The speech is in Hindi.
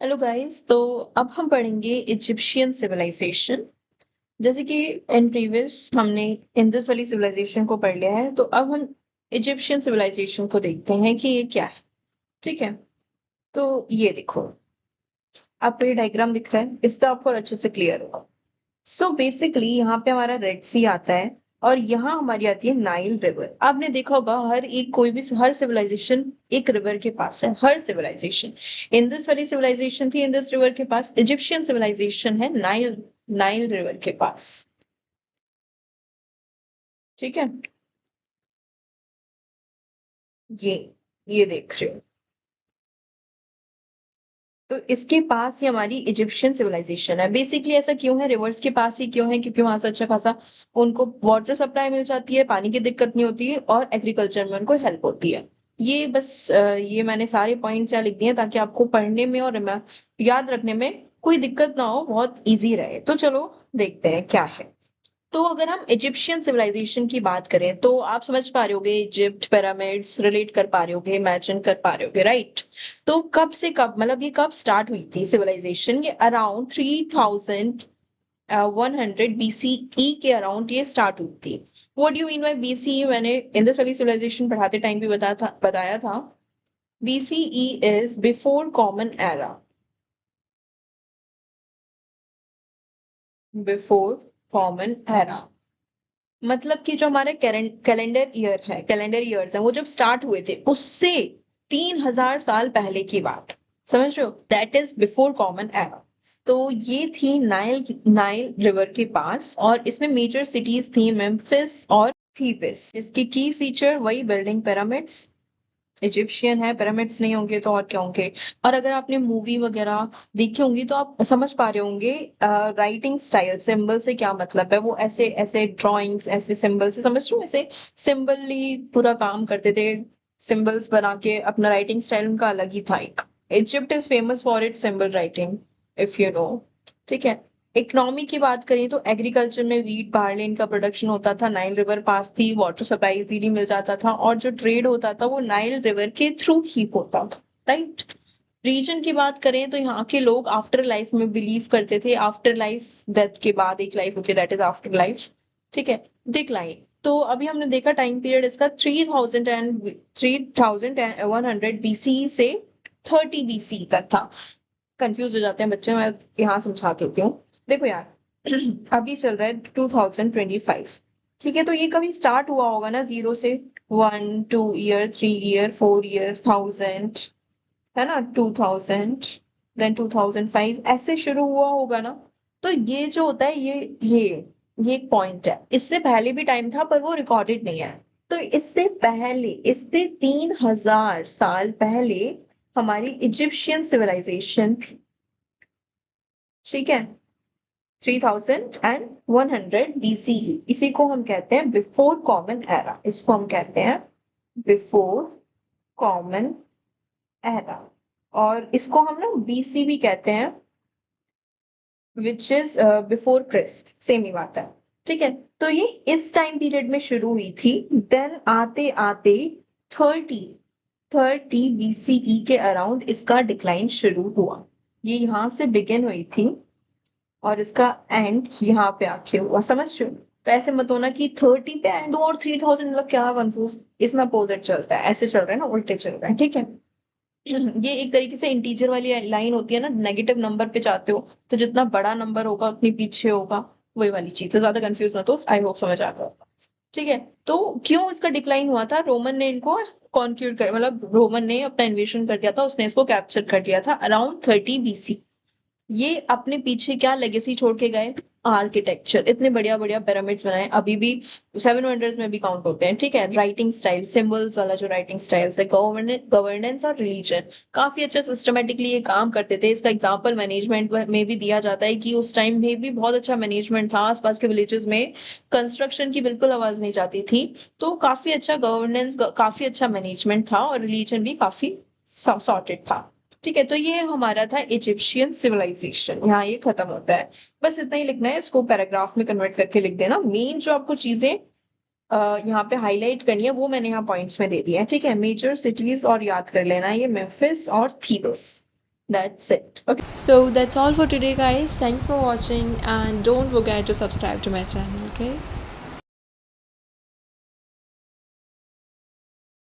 Hello guys. तो अब हम पढ़ेंगे इजिप्शियन सिविलाइजेशन। जैसे कि इन प्रीवियस हमने इंडस वाली सिविलाइजेशन को पढ़ लिया है, तो अब हम इजिप्शियन सिविलाइजेशन को देखते हैं कि ये क्या है। ठीक है, तो ये देखो, आपको ये डायग्राम दिख रहा है, इससे आपको और अच्छे से क्लियर होगा। सो बेसिकली यहाँ पे हमारा रेड सी आता है और यहाँ हमारी आती है नाइल रिवर। आपने देखा होगा हर एक कोई भी हर सिविलाइजेशन एक रिवर के पास है, हर सिविलाइजेशन। इंडस वाली सिविलाइजेशन थी इंडस रिवर के पास, इजिप्शियन सिविलाइजेशन है नाइल नाइल रिवर के पास। ठीक है, ये ये देख रहे हो, तो इसके पास ही हमारी इजिप्शियन सिविलाइजेशन है। बेसिकली ऐसा क्यों है, रिवर्स के पास ही क्यों है? क्योंकि वहां से अच्छा खासा उनको वाटर सप्लाई मिल जाती है, पानी की दिक्कत नहीं होती है और एग्रीकल्चर में उनको हेल्प होती है। ये बस ये मैंने सारे पॉइंट्स यहाँ लिख दिए हैं ताकि आपको पढ़ने में और याद रखने में कोई दिक्कत ना हो, बहुत इजी रहे। तो चलो देखते हैं क्या है। तो अगर हम इजिप्शियन सिविलाइजेशन की बात करें तो आप समझ पा रहे होगे, इजिप्ट पिरामिड्स रिलेट कर पा रहे होगे, इमेजिन कर पा रहे होगे, राइट? तो कब से कब, मतलब ये कब स्टार्ट हुई थी सिविलाइजेशन? ये अराउंड 3100 बीसीई के अराउंड ये स्टार्ट हुई थी। What do you mean by BCE? मैंने इंडस वैली सिविलाइजेशन पढ़ाते टाइम भी बताया था। BCE is before common era, before common era. मतलब कि जो हमारे कैलेंडर ईयर है, कैलेंडर ईयर्स हैं, वो जब स्टार्ट हुए थे उससे 3000 साल पहले की बात। समझ रहे हो? That is before common era. तो ये थी नाइल नाइल रिवर के पास और इसमें मेजर सिटीज थी मेम्फिस और थीबिस। इसकी की फीचर वही बिल्डिंग पिरामिड्स, इजिप्शियन है, पिरामिड्स नहीं होंगे तो और क्या होंगे। और अगर आपने मूवी वगैरह देखी होंगी तो आप समझ पा रहे होंगे राइटिंग स्टाइल, सिंबल से क्या मतलब है। वो ऐसे ऐसे ड्राइंग्स, ऐसे सिंबल से, समझ रहे हो, ऐसे सिंबली पूरा काम करते थे। सिंबल्स बना के अपना राइटिंग स्टाइल उनका अलग ही था एक। Egypt is famous for it symbol writing, if you know. ठीक है। इकोनॉमी की बात करें तो एग्रीकल्चर में वीट बार्ले इनका प्रोडक्शन होता था, नाइल रिवर पास थी, वाटर सप्लाई इजीली मिल जाता था और जो ट्रेड होता था वो नाइल रिवर के थ्रू ही होता था, राइट? रीजन की बात करें तो यहाँ के लोग आफ्टर लाइफ में बिलीव करते थे, आफ्टर लाइफ, डेथ के बाद एक लाइफ होती है, दैट इज आफ्टर लाइफ। ठीक है। डिक्लाइन, तो अभी हमने देखा टाइम पीरियड इसका 3100 बीसी से 30 बीसी तक था। कंफ्यूज हो जाते हैं बच्चे, मैं यहाँ समझा देती हूँ। देखो यार, अभी चल रहा है 2025। ठीक है, तो ये कभी स्टार्ट हुआ होगा ना जीरो से। 1 2 ईयर, 3 ईयर, 4 ईयर, 1000, है ना, 2000, देन 2005, ऐसे शुरू हुआ होगा ना। तो ये जो होता है, ये एक पॉइंट है। इससे पहले भी टाइम था पर वो रिकॉर्डेड नहीं है। तो इससे पहले, इससे 3000 साल पहले हमारी इजिप्शियन सिविलाइजेशन थी। ठीक है, 3100 बीसीई, इसी को हम कहते हैं बिफोर कॉमन एरा, इसको हम कहते हैं बिफोर कॉमन एरा। और इसको हम ना बीसी भी कहते हैं, which is before Christ, same ही बात है। ठीक है, तो ये इस टाइम पीरियड में शुरू हुई थी। देन आते आते 30 30 बीसीई के अराउंड इसका डिक्लाइन शुरू हुआ। ये यहाँ से बिगिन हुई थी और इसका एंड यहाँ पे आके हुआ, समझ रहे हो? तो ऐसे मत होना कि 30 पे एंड और 3000, मतलब क्या कंफ्यूज। इसमें अपोजिट चलता है, ऐसे चल रहा है ना, उल्टे चल रहा है। ठीक है। ये एक तरीके से इंटीजर वाली लाइन होती है ना, नेगेटिव नंबर पे जाते हो तो जितना बड़ा नंबर होगा उतनी पीछे होगा, वही वाली चीज। तो ज्यादा कंफ्यूज मत हो, आई होप समझ आ गया। ठीक है, तो क्यों इसका डिक्लाइन हुआ था? रोमन ने इनको कॉन्क्यूर कर, मतलब रोमन ने अपना इन्वेशन कर दिया था, उसने इसको कैप्चर कर दिया था अराउंड 30 बीसी। ये अपने पीछे क्या लेगेसी छोड़ के गए? आर्किटेक्चर, इतने बढ़िया बढ़िया पिरामिड्स बनाए, अभी भी 7 वंडर्स में भी काउंट होते हैं। ठीक है। राइटिंग स्टाइल, सिंबल्स वाला जो राइटिंग स्टाइल है, गवर्नेंस और रिलीजन, काफी अच्छा सिस्टमेटिकली ये काम करते थे। इसका एग्जांपल मैनेजमेंट में भी दिया जाता है कि उस टाइम में भी बहुत अच्छा मैनेजमेंट था, आसपास के विलेजेस में कंस्ट्रक्शन की बिल्कुल आवाज नहीं जाती थी। तो काफी अच्छा गवर्नेंस, काफी अच्छा मैनेजमेंट था और रिलीजन भी काफी सॉर्टेड था। ठीक है, तो ये हमारा था इजिप्शियन सिविलाइजेशन, यहाँ ये खत्म होता है। बस इतना ही लिखना है, इसको पैराग्राफ में कन्वर्ट करके लिख देना। मेन जो आपको चीजें यहाँ पे हाईलाइट करनी है वो मैंने यहाँ पॉइंट्स में दे दिया है। ठीक है, मेजर सिटीज और याद कर लेना, ये मेम्फिस और थीबस। That's it. Okay. So that's all for today, guys. Thanks for watching, and don't forget to subscribe to my channel. Okay.